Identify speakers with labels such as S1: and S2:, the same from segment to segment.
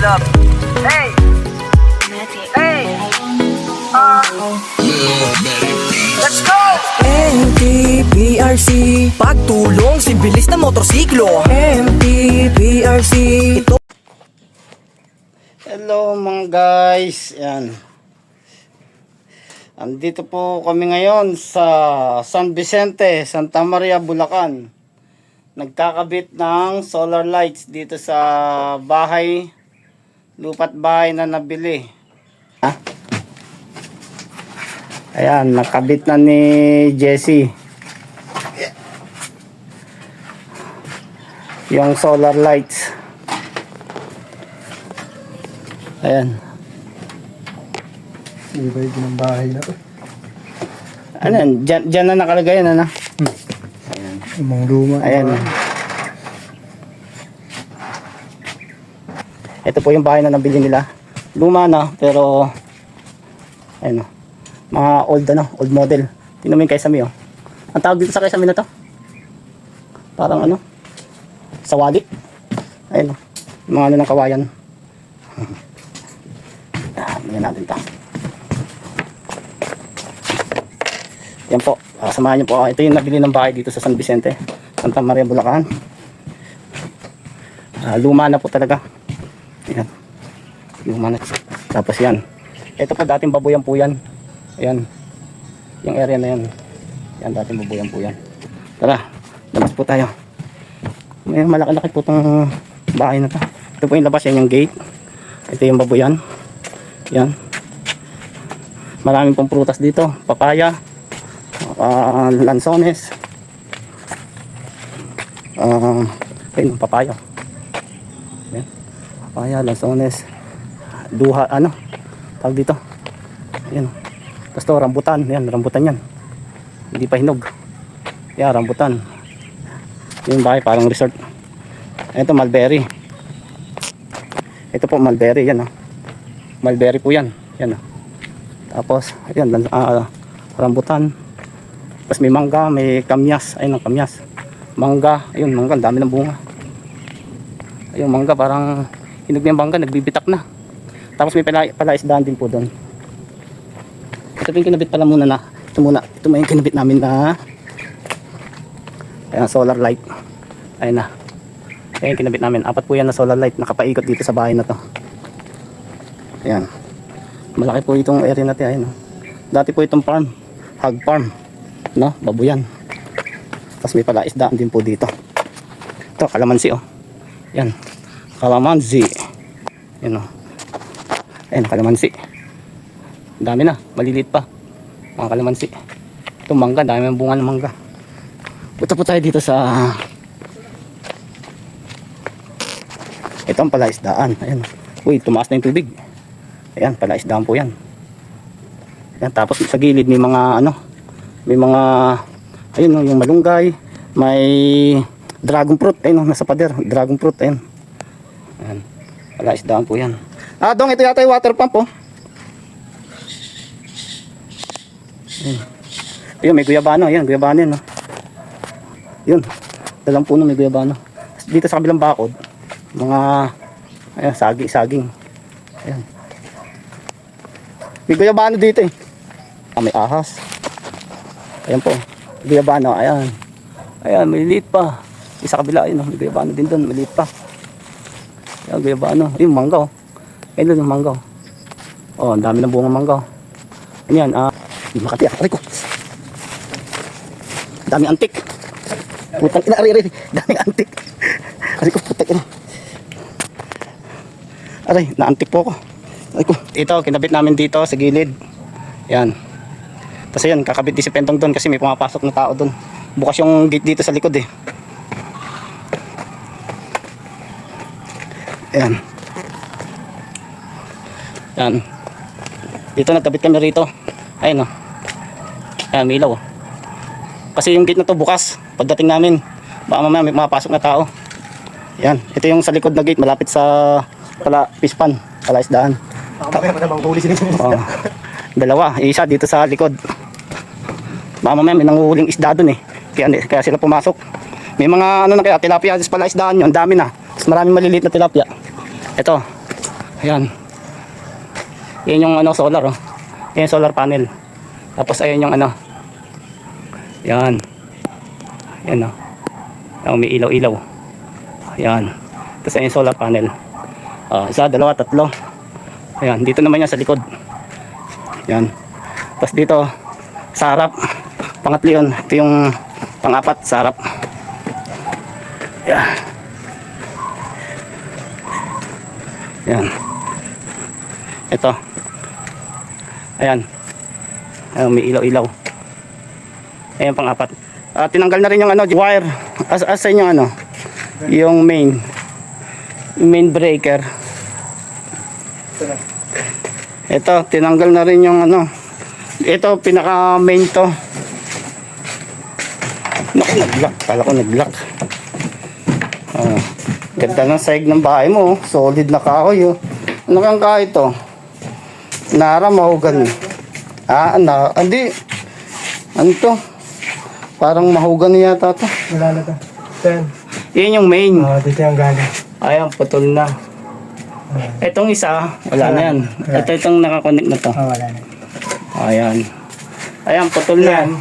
S1: up? Hey! Hey! Let's go!
S2: MTPRC, pagtulong si bilis na motorsiklo. MTPRC, ito.
S3: Hello mga guys, yan. Andito po kami ngayon sa San Vicente, Santa Maria, Bulacan. Nagkakabit ng solar lights dito sa bahay, lupa't bahay na nabili. Ayan, nakabit na ni Jesse yung solar lights. Ayan.
S4: Iba yung ng bahay na.
S3: Ano yan? Diyan na nakalagay yan, ano?
S4: Mga luma.
S3: Ayan. Ito po yung bahay na nabili nila. Luma na, pero ayun, mga old model. Tingnan mo yung Kesame, oh. Ang tawag dito sa Kesame na to? Parang ano? Sawali. Ayun, oh. Mga ano ng kawayan. Tingnan natin ito. Yan po, samahan niyo po. Ito yung nabili ng bahay dito sa San Vicente, Santa Maria, Bulacan. Luma na po talaga. Yan. Luma na. Tapos yan. Ito po dating babuyan po yan. Ayan. Yung area na yan. Yan, dating babuyan po yan. Tara, labas po tayo. May malaki-laki po itong bahay na to. Ito po yung labas, yan yung gate. Ito yung babuyan. Yan. Maraming pong prutas dito. Papaya. Lansones. Ayun, papaya. Yan. Papaya, lansones. Duha, ano? Tawag dito. Ayan. Tapos to, rambutan. Yan, rambutan yan. Hindi pa hinog. Yan, rambutan. Yung bahay, parang resort. Ito, mulberry. Ito po, mulberry. Yan, oh. Mulberry po yan. Yan, oh. Tapos, ayan, rambutan. Tapos may mangga, may kamyas. Ayun ang kamyas. Mangga. Ayun, mangga. Ang dami ng bunga. Ayun, mangga. Parang hinog na yung mangga. Nagbibitak na. Tapos may palaisdaan din po doon. Ito yung kinabit pala muna na. Ito muna. Ito may kinabit namin na ayan, solar light. Ayun na. Ayan yung kinabit namin. 4 po yan na solar light. Nakapaikot dito sa bahay na to. Ayan. Malaki po itong area natin. Ayun. Dati po itong farm. Hog farm. No, babuyan. Tapos may palaisdaan din po dito. Ito, kalamansi, oh. Yan. Kalamansi. Yan, oh. Ayan, kalamansi. Dami na, maliliit pa. Mga kalamansi. Ito, mangga, dami ng bunga ng mangga. Punta po tayo dito sa ito ang palaisdaan. Ayan. Uy, tumaas na yung tubig. Ayan, palaisdaan po yan. Ayan, tapos sa gilid may mga ano, may mga ayun, yung malunggay, may dragon fruit, ayun, nasa pader, dragon fruit, ayun. Ayan, palaisdaan po yan. Dong, ito yata yung water pump, oh. Ayun, may guyabano, ayun, guyabano yan, oh. Yun, dalang puno may guyabano. Dito sa kabilang bakod, mga ayun, saging. Ayun. May guyabano dito, eh. May ahas. Ayan po, guyabano, ayan. Ayan, maliliit pa. Isa kabila, ayun, may guyabano din doon, maliliit pa. Ayan, guyabano. Ayun, mangga, oh. Ayun, yung mangga, oh. Oh, ang dami ng bunga mangga, oh. Ayan, Makati, aray ko. Daming antik. Putang ina, aray. Daming antik. Aray ko, putang ina. Aray, naantik po ako. Aray ko. Ito, kinabit namin dito sa gilid. Ayan. Tapos ayan, kakabit din si Pentong doon kasi may pumapasok na tao doon. Bukas yung gate dito sa likod, eh. Ayan. Ayan. Dito nagkabit kami rito. Ayun, oh. Ayan, may ilaw, oh. Kasi yung gate na to bukas. Pagdating namin, baka mamaya may mapasok na tao. Ayan, ito yung sa likod na gate malapit sa pispan, palaisdaan.
S4: Mamaya mo namang huli sila.
S3: Oh. Dalawa, isa dito sa likod. Baka mamaya may nanguhuling isda dun, eh. Kaya sila pumasok. May mga ano na kaya tilapia sa palaisdaan yun, ang dami na. Mas maraming maliliit na tilapia. Ito. Ayan. Yan yung ano, solar, oh. Yan yung solar panel. Tapos ayan yung ano. Yan. Yan, oh. Ayan, may ilaw-ilaw. Ayan. Tapos ayan yung solar panel. Isa, dalawa, tatlo. Ayan, dito naman yan sa likod. Ayan. Tapos dito, sa harap. Pangatlo yun. Ito yung pang-apat sa harap. Ayan. Ayan. Ito. Ayan. Ayan, may ilaw-ilaw. Ayan, pang-apat. Tinanggal na rin yung ano, wire. Asan yung ano? Yung main. Yung main breaker. Ito, tinanggal na rin yung ano. Ito, pinaka main to. Naku, nag-lock. Kala ko nag-lock. Ganda ng sahig ng bahay mo. Solid na kahoy. Ano kang kahoy to? Nara, mahugan. Hindi. Ano to? Parang mahugan yata to.
S4: Wala na to. Ten.
S3: Yan yung main.
S4: Dito yung galing.
S3: Ayan, putol na. Itong isa, wala na yan. Ito itong nakakonect na to.
S4: Wala na.
S3: Ayan. Ayan, putol na yan.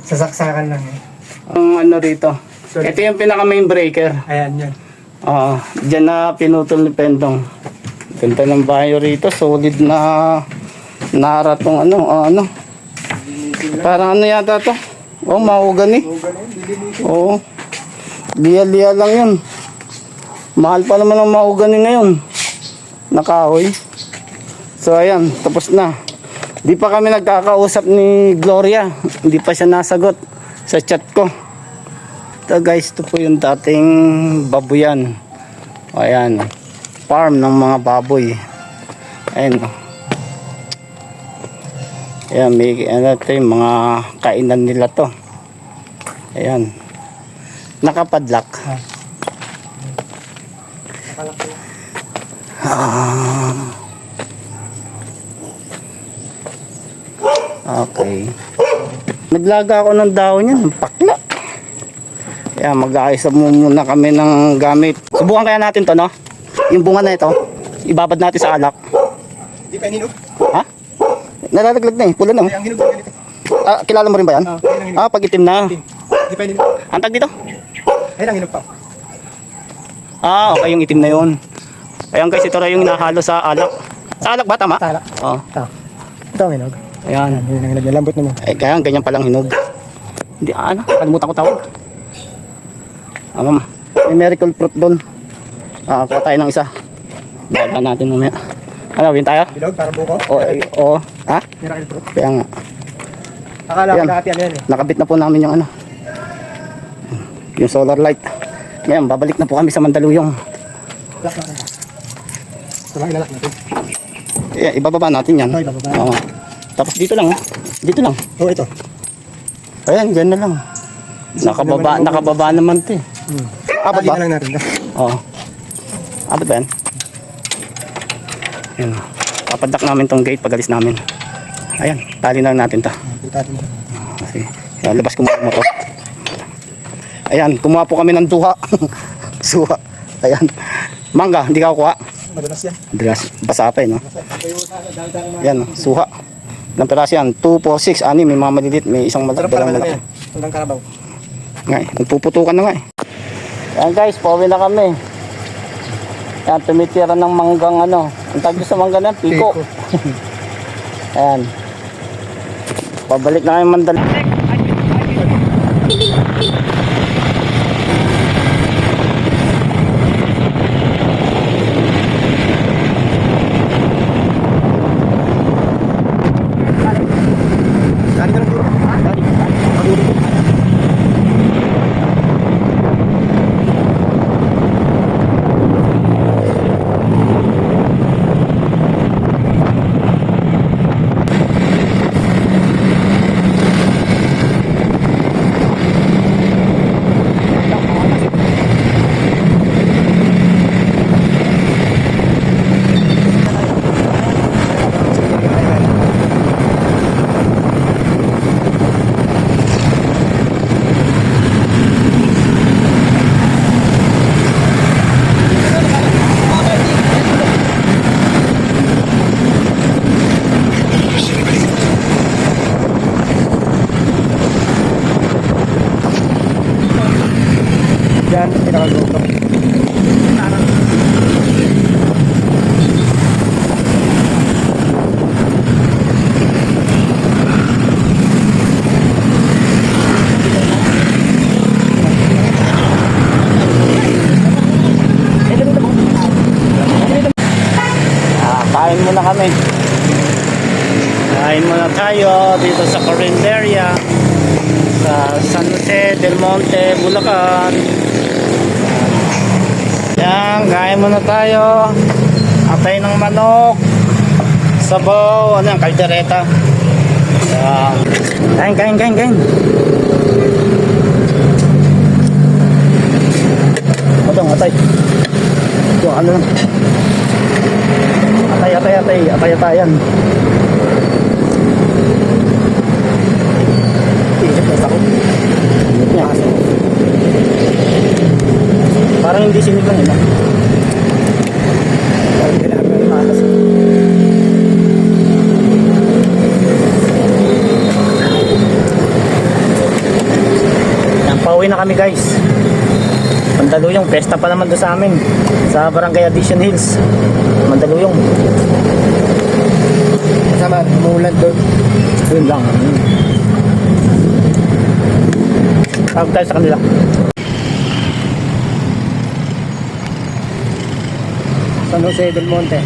S4: Sasaksakan lang eh.
S3: Ang ano rito. Ito yung pinaka main breaker.
S4: Ayan yan.
S3: Diyan na pinutol ni Pendong. Ganda ng bayo rito. Solid na nara tong ano. Parang ano yata to. Mahogany. Oo. Liya-liya lang yun. Mahal pa naman ang mahogany ngayon. Nakahoy. So ayan, tapos na. Di pa kami nagkakausap ni Gloria. Hindi pa siya nasagot sa chat ko. Ito guys, ito po yung dating babuyan. Ayan. Farm ng mga baboy. Ayan. Ayan, may ito yung mga kainan nila to. Ayan. Nakapadlock. Okay. Naglaga ako ng daon yan, ng pakla. Kaya mag-aayos muna kami ng gamit. Subukan kaya natin to, no? Yung bunga na ito, ibabad natin sa alak.
S4: Di pa hinog?
S3: Ha? Nalalaglag na eh, pula na.
S4: Ang hinog na ganito.
S3: Kilala mo rin ba yan? Pag itim na.
S4: Di pa hinog.
S3: Antag dito?
S4: Ayun ang hinog pa.
S3: Okay, yung itim na yun. Ayan guys, ito rin yung nahalo sa alak. Sa alak ba, tama?
S4: Tala.
S3: Oo.
S4: Ito ang hinog.
S3: Ayan.
S4: Yun ang hinog. Lambot naman.
S3: Kaya ganyan palang hinog. Hindi, kalimutan ko tawag. May miracle fruit doon. Kuha tayo ng isa. Baka natin mamaya. Win tayo?
S4: Bilog para buko.
S3: Oo. Ha?
S4: Miracle fruit.
S3: Kaya nga.
S4: Akala ko
S3: Yan.
S4: dati ano yan eh.
S3: Nakabit na po namin yung yung solar light. Ngayon, babalik na po kami sa Mandaluyong.
S4: Lock natin. Ito lang ilalak natin.
S3: Ibababa natin yan.
S4: Ibababa.
S3: Oo. Tapos dito lang. Dito lang.
S4: Ito.
S3: Ayan, dyan na lang. Nakababa naman ito eh. Abot ba?
S4: Tali na lang natin.
S3: Oo. Abot ba yan? Ayan. Papadak namin tong gate pag alis namin. Ayan, tali na lang natin ito. Sige. Ayan, labas ko muna mo to. Ayan, kumuha po kami ng duha. Suha. Ayan. Mangga, hindi ka kuha.
S4: Madalas yan.
S3: Madalas. Basa pa eh, no? Ayan, suha. Ilang peraso yan? 2, 4, 6, 6. May mga maliliit. May isang
S4: Sarap
S3: dalang
S4: parang
S3: malaki.
S4: yan. Hanggang karabaw.
S3: Nga eh, nagpuputukan na nga eh. Ayan guys, pauwi na kami. Ayan, tumitira ng manggang ano. Ang tawag sa mangga na yan, piko. Ayan. Pabalik na kami Mandaluyong.
S4: Dali ka lang duro.
S3: muna kami. Kain muna tayo dito sa Corinderia sa San Jose del Monte, Bulacan. Yan, kain muna tayo. Atay ng manok, sabaw, ano yung kaldereta. Yan. Kain. Atay. Ito, ano lang. Atay-atayan. Parang hindi sinig lang yun. Yan, pauwi na kami guys. Mandaluyong, pesta pa naman doon sa amin sa Barangay Addition Hills. Mandaluyong.
S4: Kasama, umuulan doon.
S3: Yun lang. Tawag tayo sa kanila.
S4: San Jose del Monte.